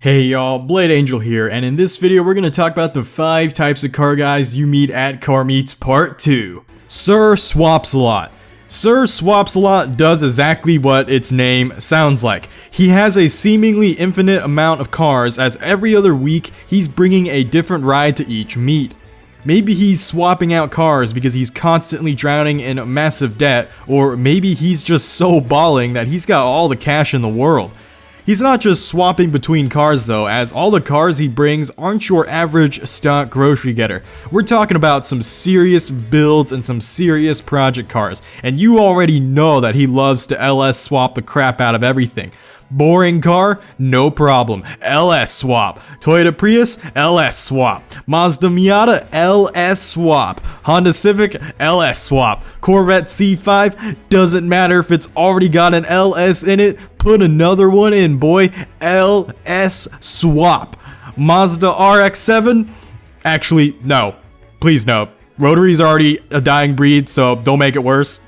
Hey y'all, Blade Angel here, and in this video we're going to talk about the 5 types of car guys you meet at car meets part 2. Sir Swaps a Lot. Sir Swaps a Lot does exactly what its name sounds like. He has a seemingly infinite amount of cars, as every other week he's bringing a different ride to each meet. Maybe he's swapping out cars because he's constantly drowning in massive debt, or maybe he's just so balling that he's got all the cash in the world. He's not just swapping between cars though, as all the cars he brings aren't your average stock grocery getter. We're talking about some serious builds and some serious project cars, and you already know that he loves to LS swap the crap out of everything. Boring car? No problem. LS swap. Toyota Prius? LS swap. Mazda Miata? LS swap. Honda Civic? LS swap. Corvette C5? Doesn't matter if it's already got an LS in it. Put another one in, boy. LS swap. Mazda RX-7? Actually, no. Please no. Rotary's already a dying breed, so don't make it worse.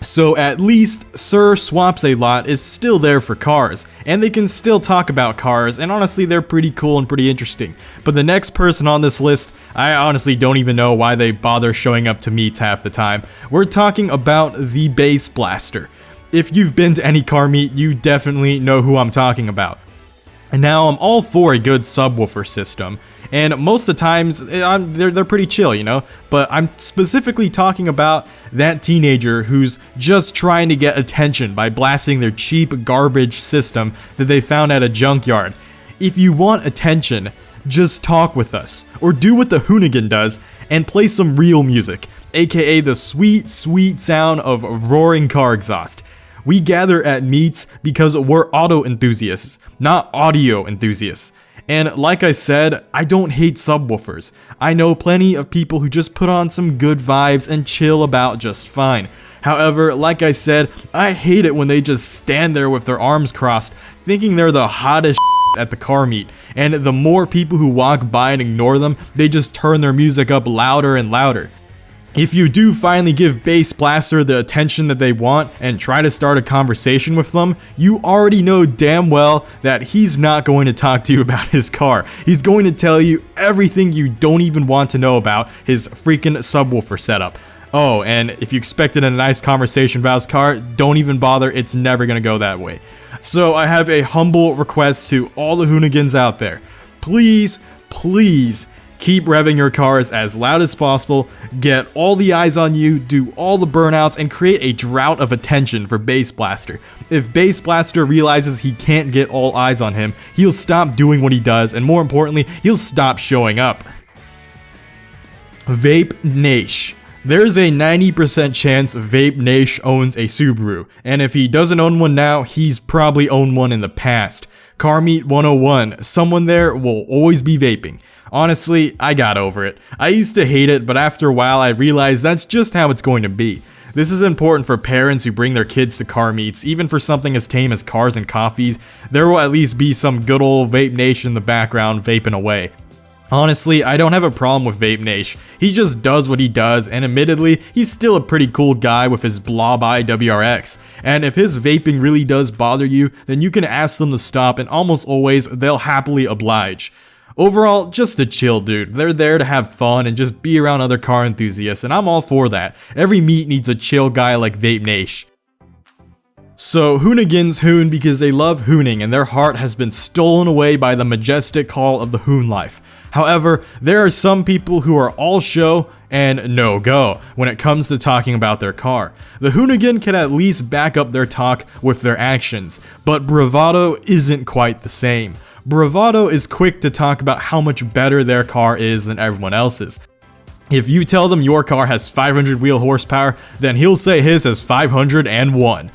So at least Sir Swaps a Lot is still there for cars, and they can still talk about cars, and honestly they're pretty cool and pretty interesting. But the next person on this list, I honestly don't even know why they bother showing up to meets half the time. We're talking about the Bass Blaster. If you've been to any car meet, you definitely know who I'm talking about. And now I'm all for a good subwoofer system, and most of the times they're pretty chill, you know, but I'm specifically talking about that teenager who's just trying to get attention by blasting their cheap garbage system that they found at a junkyard. If you want attention, just talk with us, or do what the Hoonigan does and play some real music, aka the sweet, sweet sound of roaring car exhaust. We gather at meets because we're auto enthusiasts, not audio enthusiasts. And like I said, I don't hate subwoofers. I know plenty of people who just put on some good vibes and chill about just fine. However, like I said, I hate it when they just stand there with their arms crossed, thinking they're the hottest at the car meet. And the more people who walk by and ignore them, they just turn their music up louder and louder. If you do finally give Bass Blaster the attention that they want and try to start a conversation with them, you already know damn well that he's not going to talk to you about his car. He's going to tell you everything you don't even want to know about his freaking subwoofer setup. Oh, and if you expected a nice conversation about his car, don't even bother, it's never going to go that way. So I have a humble request to all the Hoonigans out there. Please, please, keep revving your cars as loud as possible, get all the eyes on you, do all the burnouts, and create a drought of attention for Bass Blaster. If Bass Blaster realizes he can't get all eyes on him, he'll stop doing what he does, and more importantly, he'll stop showing up. Vaping Niche. There's a 90% chance Vaping Niche owns a Subaru, and if he doesn't own one now, he's probably owned one in the past. Car Meet 101, someone there will always be vaping. Honestly, I got over it. I used to hate it, but after a while I realized that's just how it's going to be. This is important for parents who bring their kids to car meets. Even for something as tame as cars and coffees, there will at least be some good old Vaping Niche in the background vaping away. Honestly, I don't have a problem with Vaping Niche. He just does what he does, and admittedly, he's still a pretty cool guy with his blob-eye WRX. And if his vaping really does bother you, then you can ask them to stop, and almost always, they'll happily oblige. Overall, just a chill dude. They're there to have fun and just be around other car enthusiasts, and I'm all for that. Every meet needs a chill guy like Vaping Niche. So Hoonigans hoon because they love hooning, and their heart has been stolen away by the majestic call of the hoon life. However, there are some people who are all show and no go when it comes to talking about their car. The Hoonigan can at least back up their talk with their actions, but bravado isn't quite the same. Bravado is quick to talk about how much better their car is than everyone else's. If you tell them your car has 500 wheel horsepower, then he'll say his has 501.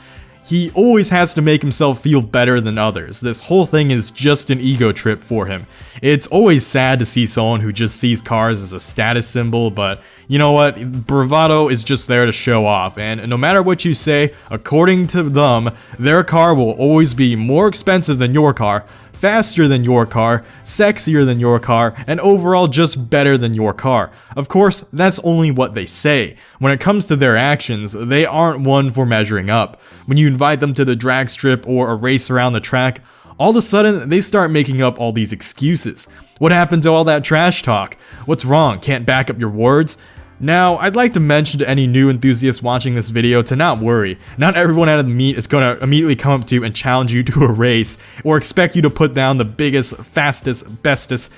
He always has to make himself feel better than others. This whole thing is just an ego trip for him. It's always sad to see someone who just sees cars as a status symbol, but you know what? Bravado is just there to show off, and no matter what you say, according to them, their car will always be more expensive than your car, faster than your car, sexier than your car, and overall just better than your car. Of course, that's only what they say. When it comes to their actions, they aren't one for measuring up. When you invite them to the drag strip or a race around the track, all of a sudden they start making up all these excuses. What happened to all that trash talk? What's wrong? Can't back up your words? Now, I'd like to mention to any new enthusiasts watching this video to not worry. Not everyone out of the meet is going to immediately come up to you and challenge you to a race, or expect you to put down the biggest, fastest, bestest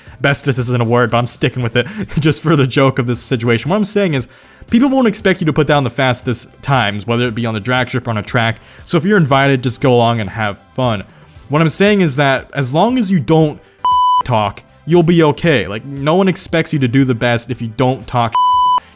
isn't a word, but I'm sticking with it just for the joke of this situation. What I'm saying is, people won't expect you to put down the fastest times, whether it be on the drag strip or on a track, so if you're invited, just go along and have fun. What I'm saying is that, as long as you don't talk, you'll be okay. Like, no one expects you to do the best if you don't talk.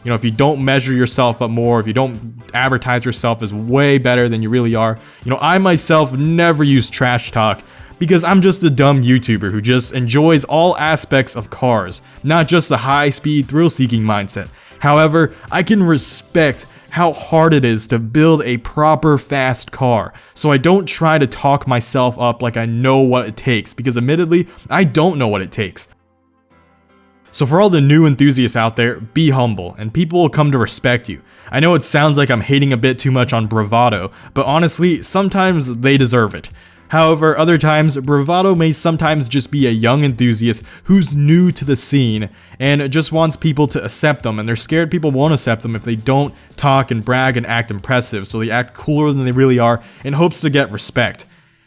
You know, if you don't measure yourself up more, if you don't advertise yourself as way better than you really are. You know, I myself never use trash talk because I'm just a dumb YouTuber who just enjoys all aspects of cars, not just the high-speed, thrill-seeking mindset. However, I can respect how hard it is to build a proper fast car, so I don't try to talk myself up like I know what it takes, because admittedly, I don't know what it takes. So for all the new enthusiasts out there, be humble, and people will come to respect you. I know it sounds like I'm hating a bit too much on bravado, but honestly, sometimes they deserve it. However, other times, bravado may sometimes just be a young enthusiast who's new to the scene and just wants people to accept them, and they're scared people won't accept them if they don't talk and brag and act impressive, so they act cooler than they really are in hopes to get respect.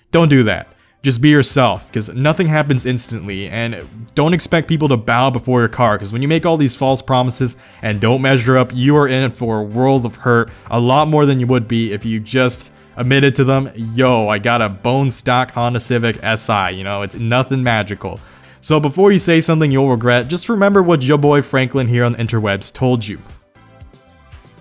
Don't do that. Just be yourself, because nothing happens instantly, and don't expect people to bow before your car, because when you make all these false promises and don't measure up, you are in for a world of hurt, a lot more than you would be if you just admitted to them, yo, I got a bone stock Honda Civic SI, you know, it's nothing magical. So before you say something you'll regret, just remember what your boy Franklin here on the interwebs told you.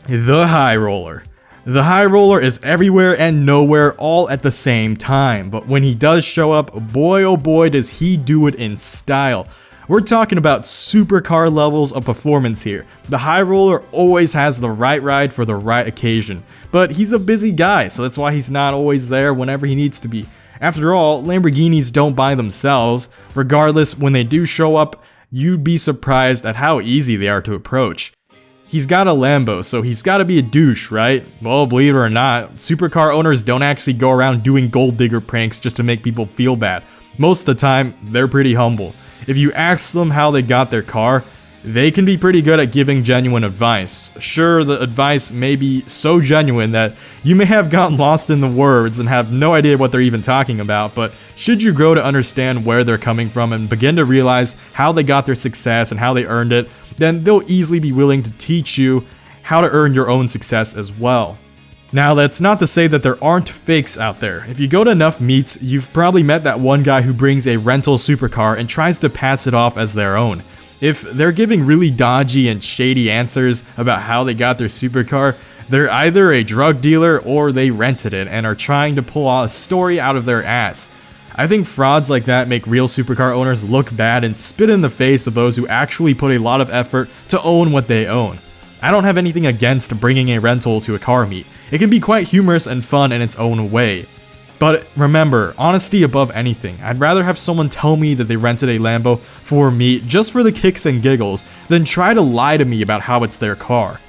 The high roller. The high roller is everywhere and nowhere all at the same time, but when he does show up, boy oh boy does he do it in style. We're talking about supercar levels of performance here. The high roller always has the right ride for the right occasion, but he's a busy guy, so that's why he's not always there whenever he needs to be. After all, Lamborghinis don't buy themselves. Regardless, when they do show up, you'd be surprised at how easy they are to approach. He's got a Lambo, so he's gotta be a douche, right? Well, believe it or not, supercar owners don't actually go around doing gold digger pranks just to make people feel bad. Most of the time, they're pretty humble. If you ask them how they got their car, they can be pretty good at giving genuine advice. Sure, the advice may be so genuine that you may have gotten lost in the words and have no idea what they're even talking about, but should you grow to understand where they're coming from and begin to realize how they got their success and how they earned it, then they'll easily be willing to teach you how to earn your own success as well. Now, that's not to say that there aren't fakes out there. If you go to enough meets, you've probably met that one guy who brings a rental supercar and tries to pass it off as their own. If they're giving really dodgy and shady answers about how they got their supercar, they're either a drug dealer or they rented it and are trying to pull a story out of their ass. I think frauds like that make real supercar owners look bad and spit in the face of those who actually put a lot of effort to own what they own. I don't have anything against bringing a rental to a car meet. It can be quite humorous and fun in its own way. But remember, honesty above anything. I'd rather have someone tell me that they rented a Lambo for a meet just for the kicks and giggles than try to lie to me about how it's their car.